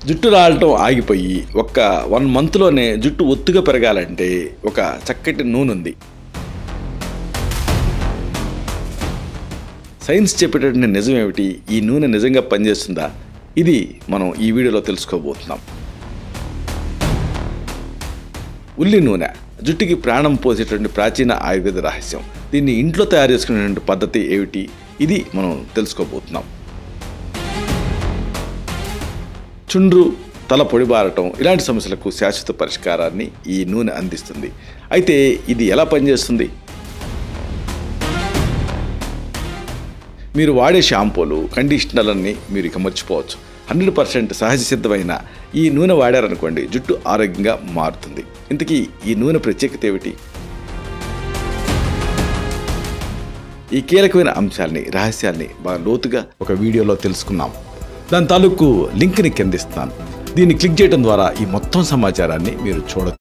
జుట్టు రాలటం ఆగిపోయి ఒక్క 1 మంత్లోనే జుట్టు ఒత్తుగా పెరగాలంటే ఒక చక్కటి నూనె ఉంది. సైన్స్ చెప్పేటటువంటి నిజం ఏమిటి? ఈ నూనె నిజంగా పనిచేస్తుందా? ఇది మనం ఈ వీడియోలో తెలుసుకోబోతున్నాం. ఉల్లి నూనె జుట్టుకి ప్రాణం పోసేటువంటి ప్రాచీన ఆయుర్వేద రహస్యం. దీన్ని ఇంట్లో తయారు చేసుకునేటువంటి పద్ధతి ఏమిటి? ఇది మనం తెలుసుకోబోతున్నాం. చుండ్రు, తల పొడిబారటం ఇలాంటి సమస్యలకు శాశ్వత పరిష్కారాన్ని ఈ నూనె అందిస్తుంది. అయితే ఇది ఎలా పనిచేస్తుంది? మీరు వాడే షాంపూలు, కండిషనర్లన్నీ మీరు ఇక మర్చిపోవచ్చు. 100% సహజ సిద్ధమైన ఈ నూనె వాడారనుకోండి, జుట్టు ఆరోగ్యంగా మారుతుంది. ఇంతకీ ఈ నూనె ప్రత్యేకత ఏమిటి? ఈ కీలకమైన అంశాలని, రహస్యాల్ని బాగా లోతుగా ఒక వీడియోలో తెలుసుకున్నాం. దాని తాలూకు లింక్ని కింద ఇస్తాను. దీన్ని క్లిక్ చేయడం ద్వారా ఈ మొత్తం సమాచారాన్ని మీరు చూడొచ్చు.